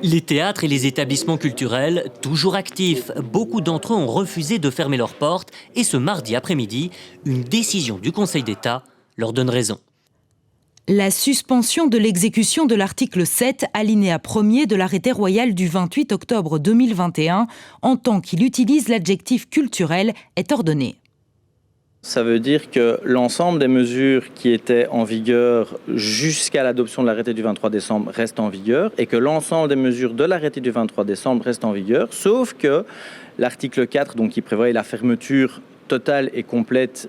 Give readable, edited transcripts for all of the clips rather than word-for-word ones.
Les théâtres et les établissements culturels, toujours actifs, beaucoup d'entre eux ont refusé de fermer leurs portes et ce mardi après-midi, une décision du Conseil d'État leur donne raison. La suspension de l'exécution de l'article 7, alinéa 1er de l'arrêté royal du 28 octobre 2021, en tant qu'il utilise l'adjectif culturel, est ordonnée. Ça veut dire que l'ensemble des mesures qui étaient en vigueur jusqu'à l'adoption de l'arrêté du 23 décembre restent en vigueur et que l'ensemble des mesures de l'arrêté du 23 décembre restent en vigueur, sauf que l'article 4, donc, qui prévoyait la fermeture totale et complète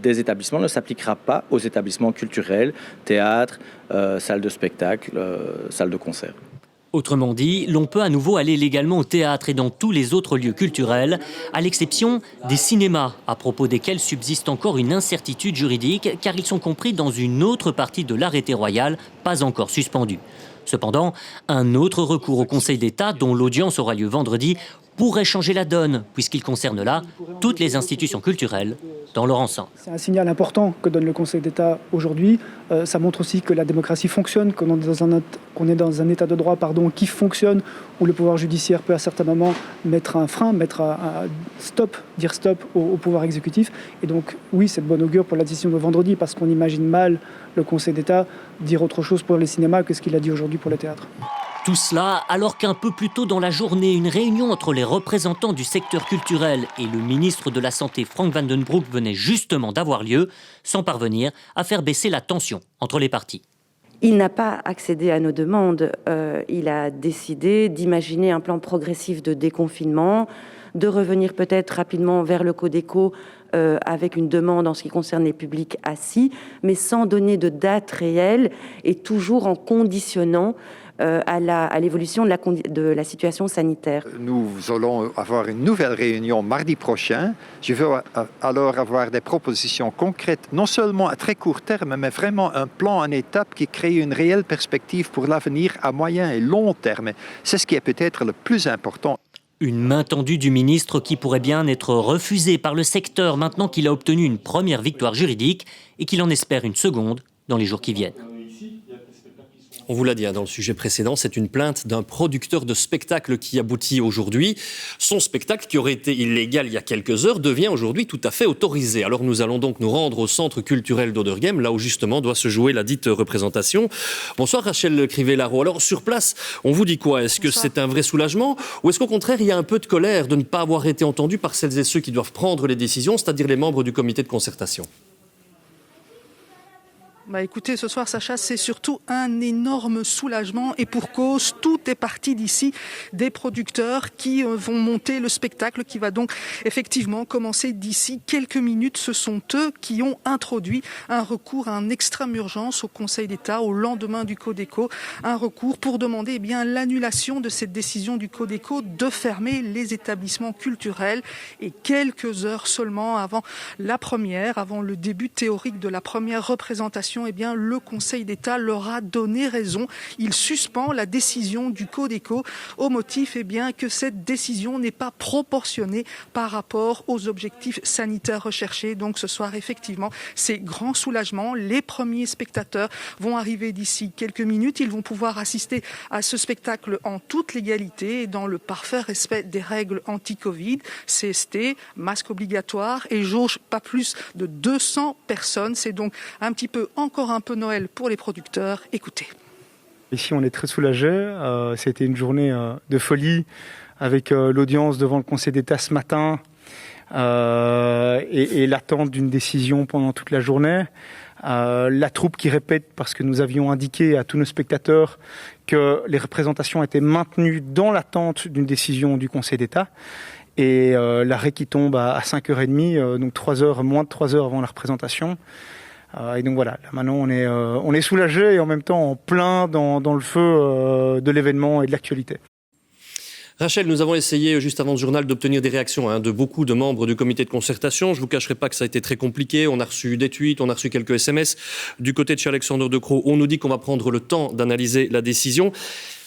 des établissements, ne s'appliquera pas aux établissements culturels, théâtres, salles de spectacle, salles de concert. Autrement dit, l'on peut à nouveau aller légalement au théâtre et dans tous les autres lieux culturels, à l'exception des cinémas, à propos desquels subsiste encore une incertitude juridique, car ils sont compris dans une autre partie de l'arrêté royal, pas encore suspendue. Cependant, un autre recours au Conseil d'État, dont l'audience aura lieu vendredi, pourrait changer la donne, puisqu'il concerne là toutes les institutions culturelles dans leur ensemble. C'est un signal important que donne le Conseil d'État aujourd'hui. Ça montre aussi que la démocratie fonctionne, qu'on est dans un état de droit qui fonctionne, où le pouvoir judiciaire peut à certains moments mettre un frein, dire stop au pouvoir exécutif. Et donc oui, c'est de bon augure pour la décision de vendredi, parce qu'on imagine mal le Conseil d'État dire autre chose pour les cinémas que ce qu'il a dit aujourd'hui pour le théâtre. Tout cela alors qu'un peu plus tôt dans la journée, une réunion entre les représentants du secteur culturel et le ministre de la Santé Frank van den Broek venait justement d'avoir lieu, sans parvenir à faire baisser la tension entre les parties. Il n'a pas accédé à nos demandes. Il a décidé d'imaginer un plan progressif de déconfinement, de revenir peut-être rapidement vers le Codeco avec une demande en ce qui concerne les publics assis, mais sans donner de date réelle et toujours en conditionnant à l'évolution de la situation sanitaire. Nous allons avoir une nouvelle réunion mardi prochain. Je veux alors avoir des propositions concrètes, non seulement à très court terme, mais vraiment un plan en étapes qui crée une réelle perspective pour l'avenir à moyen et long terme. C'est ce qui est peut-être le plus important. Une main tendue du ministre qui pourrait bien être refusée par le secteur maintenant qu'il a obtenu une première victoire juridique et qu'il en espère une seconde dans les jours qui viennent. On vous l'a dit dans le sujet précédent, c'est une plainte d'un producteur de spectacle qui aboutit aujourd'hui. Son spectacle, qui aurait été illégal il y a quelques heures, devient aujourd'hui tout à fait autorisé. Alors nous allons donc nous rendre au centre culturel d'Oderghem, là où justement doit se jouer la dite représentation. Bonsoir Rachel Crivet-Laro. Alors sur place, on vous dit quoi? Est-ce que c'est un vrai soulagement ou est-ce qu'au contraire il y a un peu de colère de ne pas avoir été entendu par celles et ceux qui doivent prendre les décisions, c'est-à-dire les membres du comité de concertation? Écoutez, ce soir, Sacha, c'est surtout un énorme soulagement et pour cause, tout est parti d'ici des producteurs qui vont monter le spectacle qui va donc effectivement commencer d'ici quelques minutes. Ce sont eux qui ont introduit un recours à un extrême urgence au Conseil d'État au lendemain du Codeco, un recours pour demander l'annulation de cette décision du Codeco de fermer les établissements culturels et quelques heures seulement avant le début théorique de la première représentation, le Conseil d'État leur a donné raison. Il suspend la décision du Codeco au motif que cette décision n'est pas proportionnée par rapport aux objectifs sanitaires recherchés. Donc ce soir, effectivement, c'est grand soulagement. Les premiers spectateurs vont arriver d'ici quelques minutes. Ils vont pouvoir assister à ce spectacle en toute légalité et dans le parfait respect des règles anti-Covid, CST, masque obligatoire et jauge pas plus de 200 personnes. C'est donc encore un peu Noël pour les producteurs. Écoutez. Ici, on est très soulagés. C'était une journée de folie avec l'audience devant le Conseil d'État ce matin et l'attente d'une décision pendant toute la journée. La troupe qui répète, parce que nous avions indiqué à tous nos spectateurs que les représentations étaient maintenues dans l'attente d'une décision du Conseil d'État. Et l'arrêt qui tombe à 5h30, donc moins de 3 heures avant la représentation. Et donc voilà, là maintenant on est soulagé et en même temps en plein dans le feu de l'événement et de l'actualité. Rachel, nous avons essayé juste avant ce journal d'obtenir des réactions de beaucoup de membres du comité de concertation. Je ne vous cacherai pas que ça a été très compliqué. On a reçu des tweets, on a reçu quelques SMS. Du côté de chez Alexandre De Croo, on nous dit qu'on va prendre le temps d'analyser la décision.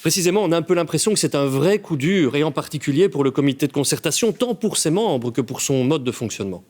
Précisément, on a un peu l'impression que c'est un vrai coup dur, et en particulier pour le comité de concertation, tant pour ses membres que pour son mode de fonctionnement.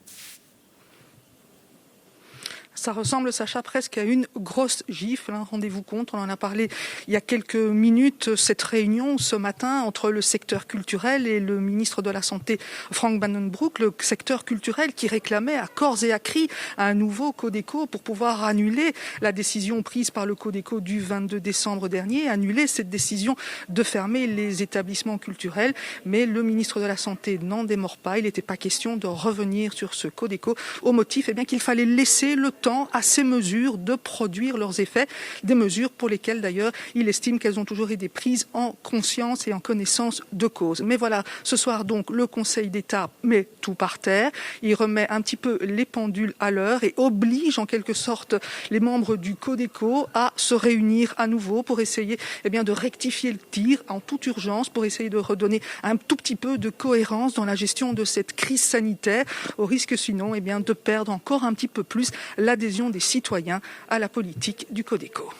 Ça ressemble, Sacha, presque à une grosse gifle. Rendez-vous compte, on en a parlé il y a quelques minutes, cette réunion ce matin entre le secteur culturel et le ministre de la Santé, Frank Bandenbroek, le secteur culturel qui réclamait à corps et à cri un nouveau Codeco pour pouvoir annuler la décision prise par le Codeco du 22 décembre dernier, annuler cette décision de fermer les établissements culturels. Mais le ministre de la Santé n'en démord pas. Il n'était pas question de revenir sur ce Codeco au motif qu'il fallait laisser le temps à ces mesures de produire leurs effets, des mesures pour lesquelles d'ailleurs il estime qu'elles ont toujours été prises en conscience et en connaissance de cause. Mais voilà, ce soir donc le Conseil d'État met tout par terre, il remet un petit peu les pendules à l'heure et oblige en quelque sorte les membres du Codeco à se réunir à nouveau pour essayer de rectifier le tir en toute urgence, pour essayer de redonner un tout petit peu de cohérence dans la gestion de cette crise sanitaire, au risque sinon de perdre encore un petit peu plus l'adhésion des citoyens à la politique du Codeco.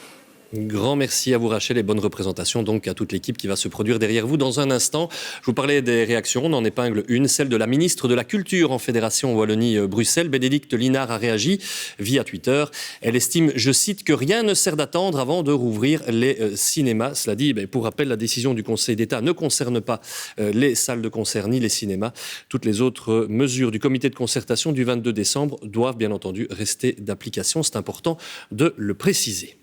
Grand merci à vous Rachel et bonne représentation donc à toute l'équipe qui va se produire derrière vous dans un instant. Je vous parlais des réactions, on en épingle une, celle de la ministre de la Culture en Fédération Wallonie-Bruxelles. Bénédicte Linard a réagi via Twitter. Elle estime, je cite, que rien ne sert d'attendre avant de rouvrir les cinémas. Cela dit, pour rappel, la décision du Conseil d'État ne concerne pas les salles de concert ni les cinémas. Toutes les autres mesures du comité de concertation du 22 décembre doivent bien entendu rester d'application. C'est important de le préciser.